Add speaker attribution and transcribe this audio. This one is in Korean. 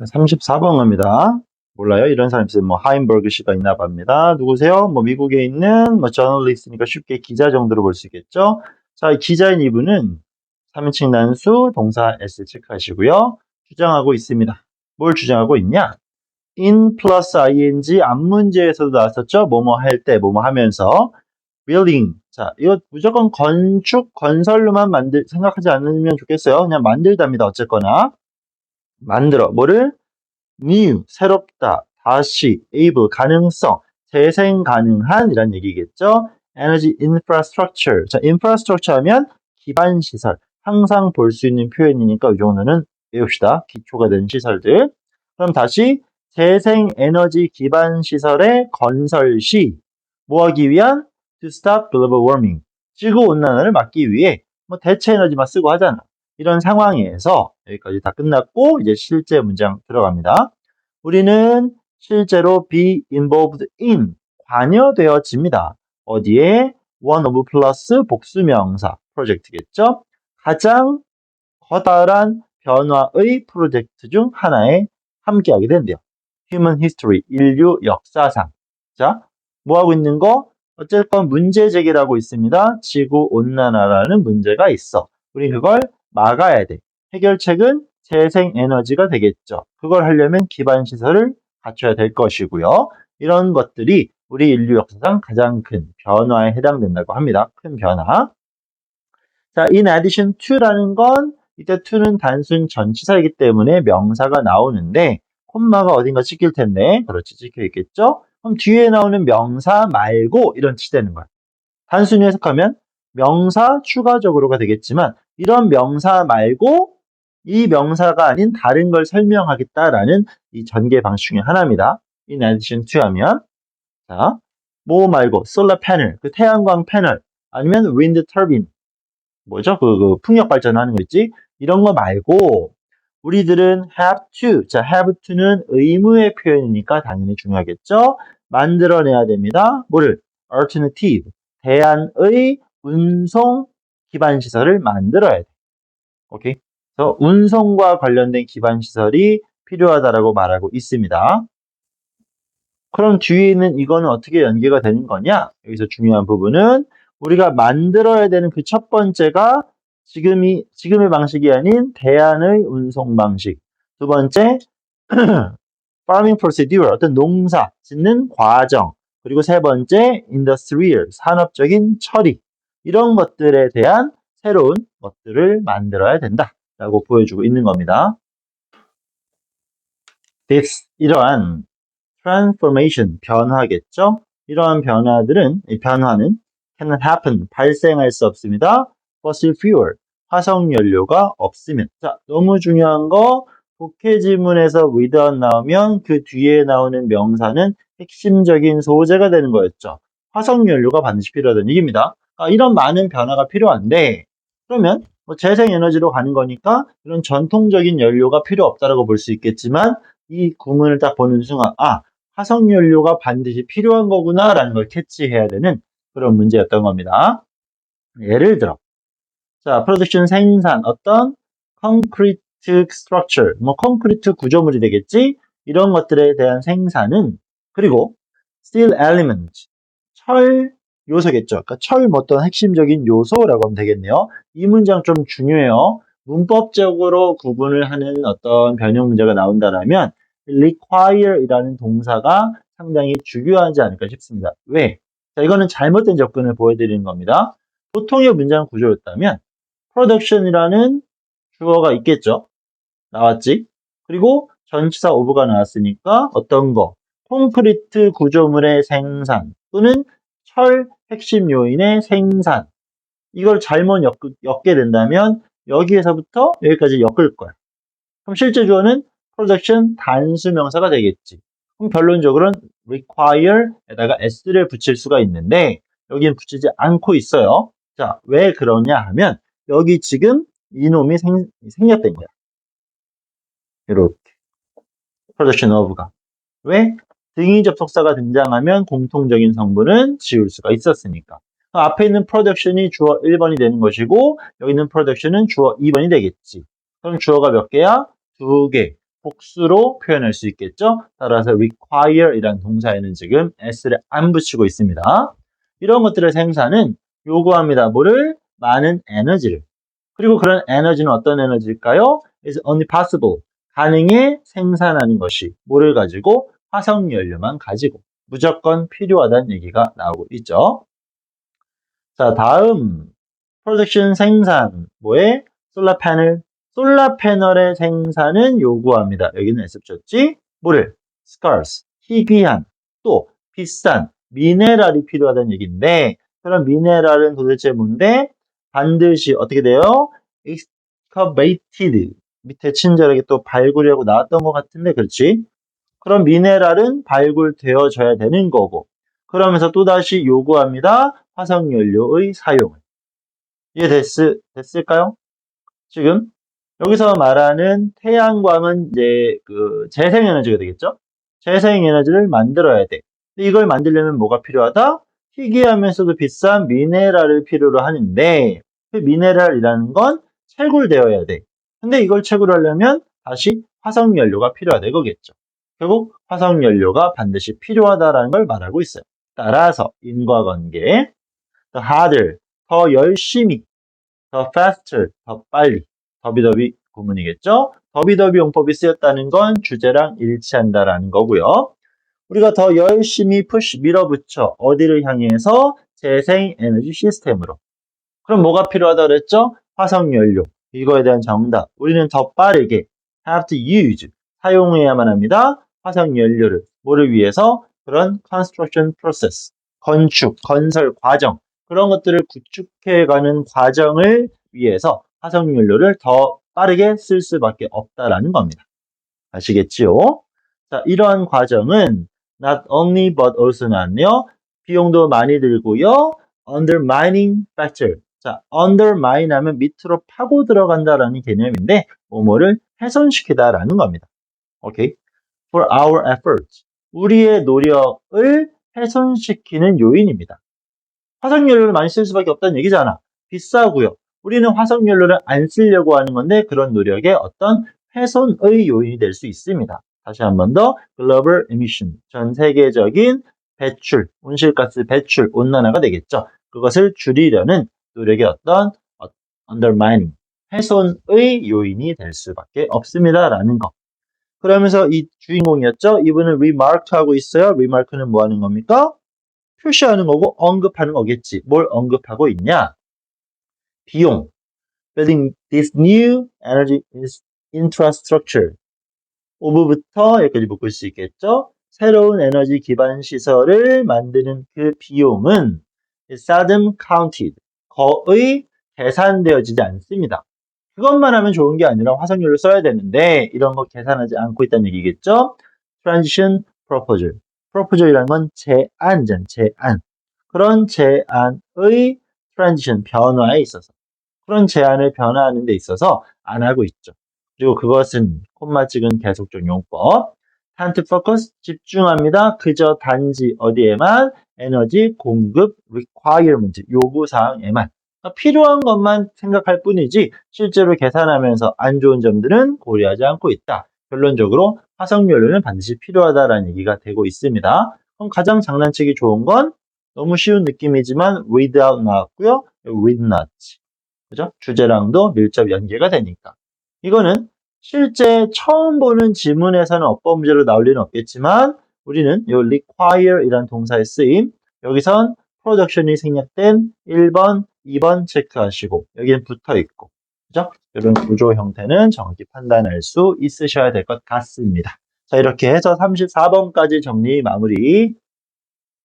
Speaker 1: 34번 갑니다. 몰라요? 이런 사람 있어요. 뭐 하인버그 씨가 있나 봅니다. 누구세요? 뭐 미국에 있는 뭐 저널리스트니까 쉽게 기자 정도로 볼 수 있겠죠. 자, 이 기자인 이분은 3인칭 단수 동사 s 체크하시고요. 주장하고 있습니다. 뭘 주장하고 있냐? in 플러스 ing 앞문제에서도 나왔었죠. 뭐뭐 할 때, 뭐뭐 하면서 building. 자, 이거 무조건 건설로만 생각하지 않으면 좋겠어요. 그냥 만들답니다. 어쨌거나 만들어. 뭐를? new, 새롭다, 다시, able, 가능성, 재생 가능한 이란 얘기겠죠. energy infrastructure. 자, infrastructure 하면 기반 시설. 항상 볼 수 있는 표현이니까 이 정도는 외웁시다. 기초가 된 시설들. 그럼 다시 재생 에너지 기반 시설의 건설 시 뭐 하기 위한? to stop global warming. 지구 온난화를 막기 위해 뭐 대체 에너지만 쓰고 하잖아. 이런 상황에서 여기까지 다 끝났고 이제 실제 문장 들어갑니다. 우리는 실제로 be involved in 관여되어집니다. 어디에? one of 플러스 복수명사 프로젝트겠죠. 가장 커다란 변화의 프로젝트 중 하나에 함께하게 된대요. Human History, 인류 역사상. 자, 뭐 하고 있는 거? 어쨌건 문제 제기라고 있습니다. 지구 온난화라는 문제가 있어. 우린 그걸 막아야 돼. 해결책은 재생에너지가 되겠죠. 그걸 하려면 기반 시설을 갖춰야 될 것이고요. 이런 것들이 우리 인류 역사상 가장 큰 변화에 해당된다고 합니다. 큰 변화. 자, in addition to라는 건 이때 to는 단순 전치사이기 때문에 명사가 나오는데 콤마가 어딘가 찍힐 텐데 그렇지 찍혀 있겠죠? 그럼 뒤에 나오는 명사 말고 이런 뜻이 되는 거야. 단순히 해석하면 명사 추가적으로가 되겠지만 이런 명사 말고 이 명사가 아닌 다른 걸 설명하겠다라는 이 전개 방식 중에 하나입니다. in addition to 하면 자, 뭐 말고 solar panel, 그 태양광 패널 아니면 wind turbine 뭐죠? 그 풍력 발전하는 거 있지? 이런 거 말고 우리들은 have to. 자, have to는 의무의 표현이니까 당연히 중요하겠죠? 만들어내야 됩니다. 뭐를? alternative. 대안의 운송 기반 시설을 만들어야 돼. 오케이? 그래서 운송과 관련된 기반 시설이 필요하다라고 말하고 있습니다. 그럼 뒤에 있는 이거는 어떻게 연계가 되는 거냐? 여기서 중요한 부분은 우리가 만들어야 되는 그 첫 번째가 지금의 방식이 아닌 대안의 운송 방식. 두 번째, farming procedure, 어떤 농사 짓는 과정. 그리고 세 번째, industrial, 산업적인 처리. 이런 것들에 대한 새로운 것들을 만들어야 된다라고 보여주고 있는 겁니다. 이러한 transformation, 변화겠죠? 이러한 변화는 cannot happen, 발생할 수 없습니다. fossil fuel, 화석연료가 없으면. 자, 너무 중요한 거, 독해 지문에서 without 나오면 그 뒤에 나오는 명사는 핵심적인 소재가 되는 거였죠. 화석연료가 반드시 필요하다는 얘기입니다. 이런 많은 변화가 필요한데, 그러면 뭐 재생에너지로 가는 거니까 이런 전통적인 연료가 필요 없다라고 볼 수 있겠지만, 이 구문을 딱 보는 순간, 화석연료가 반드시 필요한 거구나라는 걸 캐치해야 되는 그런 문제였던 겁니다. 예를 들어, 자, 프로덕션 생산, 어떤 concrete structure, 뭐 콘크리트 구조물이 되겠지? 이런 것들에 대한 생산은 그리고 steel element, 철 요소겠죠. 그러니까 철 어떤 핵심적인 요소라고 하면 되겠네요. 이 문장 좀 중요해요. 문법적으로 구분을 하는 어떤 변형 문제가 나온다라면 require이라는 동사가 상당히 중요하지 않을까 싶습니다. 왜? 자, 이거는 잘못된 접근을 보여드리는 겁니다. 보통의 문장 구조였다면 production이라는 주어가 있겠죠. 나왔지? 그리고 전치사 of가 나왔으니까 어떤 거? 콘크리트 구조물의 생산 또는 철 핵심 요인의 생산. 이걸 잘못 엮게 된다면 여기에서부터 여기까지 엮을 거야. 그럼 실제 주어는 production 단수명사가 되겠지. 그럼 결론적으로는 require에다가 s를 붙일 수가 있는데 여기는 붙이지 않고 있어요. 자, 왜 그러냐 하면 여기 지금 이놈이 생략된 거야. 이렇게 production of가. 왜? 등위 접속사가 등장하면 공통적인 성분은 지울 수가 있었으니까. 앞에 있는 production이 주어 1번이 되는 것이고 여기 있는 production은 주어 2번이 되겠지. 그럼 주어가 몇 개야? 2개. 복수로 표현할 수 있겠죠. 따라서 require 이란 동사에는 지금 s를 안 붙이고 있습니다. 이런 것들의 생산은 요구합니다. 뭐를? 많은 에너지를. 그리고 그런 에너지는 어떤 에너지일까요? It's only possible. 가능해 생산하는 것이 뭐를 가지고? 화석연료만 가지고. 무조건 필요하다는 얘기가 나오고 있죠. 자, 다음 프로덕션 생산 뭐에? 솔라 패널. 솔라 패널의 생산은 요구합니다. 여기는 S 붙였지? 뭐를? scarce, 희귀한, 또 비싼 미네랄이 필요하다는 얘기인데 그런 미네랄은 도대체 뭔데? 반드시 어떻게 돼요? excavated. 밑에 친절하게 또 발굴이라고 나왔던 것 같은데 그렇지? 그런 미네랄은 발굴되어져야 되는 거고 그러면서 또다시 요구합니다. 화석연료의 사용을. 이해됐을까요? 지금 여기서 말하는 태양광은 이제 그 재생에너지가 되겠죠? 재생에너지를 만들어야 돼. 근데 이걸 만들려면 뭐가 필요하다? 희귀하면서도 비싼 미네랄을 필요로 하는데 그 미네랄이라는 건 채굴되어야 돼. 근데 이걸 채굴하려면 다시 화석연료가 필요하다 이거겠죠. 결국 화석연료가 반드시 필요하다라는 걸 말하고 있어요. 따라서 인과관계 the harder, 더 열심히 더 faster, 더 빨리. 더비더비 구문이겠죠? 더비더비 용법이 쓰였다는 건 주제랑 일치한다라는 거고요. 우리가 더 열심히 push, 밀어붙여. 어디를 향해서? 재생에너지 시스템으로. 그럼 뭐가 필요하다 그랬죠? 화석연료. 이거에 대한 정답. 우리는 더 빠르게 have to use, 사용해야만 합니다. 화석연료를. 뭐를 위해서? 그런 construction process, 건축, 건설 과정. 그런 것들을 구축해가는 과정을 위해서 화석연료를 더 빠르게 쓸 수밖에 없다라는 겁니다. 아시겠지요? 자, 이러한 과정은 not only but also 나왔네요. 비용도 많이 들고요. undermining factor. 자, undermine 하면 밑으로 파고 들어간다라는 개념인데 뭐뭐를 훼손시키다라는 겁니다. 오케이? For our efforts. 우리의 노력을 훼손시키는 요인입니다. 화석연료를 많이 쓸 수밖에 없다는 얘기잖아. 비싸고요. 우리는 화석연료를 안 쓰려고 하는 건데 그런 노력의 어떤 훼손의 요인이 될 수 있습니다. 다시 한 번 더 global emission, 전 세계적인 배출, 온실가스 배출, 온난화가 되겠죠. 그것을 줄이려는 노력의 어떤 undermining, 훼손의 요인이 될 수밖에 없습니다라는 거. 그러면서 이 주인공이었죠. 이분은 remark 하고 있어요. remark는 뭐 하는 겁니까? 표시하는 거고 언급하는 거겠지. 뭘 언급하고 있냐? 비용. Building this new energy infrastructure. 오브부터 여기까지 묶을 수 있겠죠? 새로운 에너지 기반 시설을 만드는 그 비용은 seldom counted. 거의 계산되어지지 않습니다. 그것만 하면 좋은 게 아니라 화석연료를 써야 되는데 이런 거 계산하지 않고 있다는 얘기겠죠? Transition proposal. proposal이라는 건 제안전, 제안. 그런 제안의 transition, 변화에 있어서 그런 제안을 변화하는 데 있어서 안 하고 있죠. 그리고 그것은 콤마 찍은 계속적 용법. time to focus, 집중합니다. 그저 단지 어디에만? 에너지 공급 requirement, 요구사항에만. 필요한 것만 생각할 뿐이지 실제로 계산하면서 안 좋은 점들은 고려하지 않고 있다. 결론적으로 화석연료는 반드시 필요하다라는 얘기가 되고 있습니다. 그럼 가장 장난치기 좋은 건 너무 쉬운 느낌이지만 without 나왔고요. with not. 그죠? 주제랑도 밀접 연계가 되니까. 이거는 실제 처음 보는 지문에서는 어법 문제로 나올 리는 없겠지만 우리는 이 require 이란 동사의 쓰임, 여기선 production이 생략된 1번, 2번 체크하시고 여기는 붙어 있고 그죠? 이런 구조 형태는 정확히 판단할 수 있으셔야 될 것 같습니다. 자, 이렇게 해서 34번까지 정리 마무리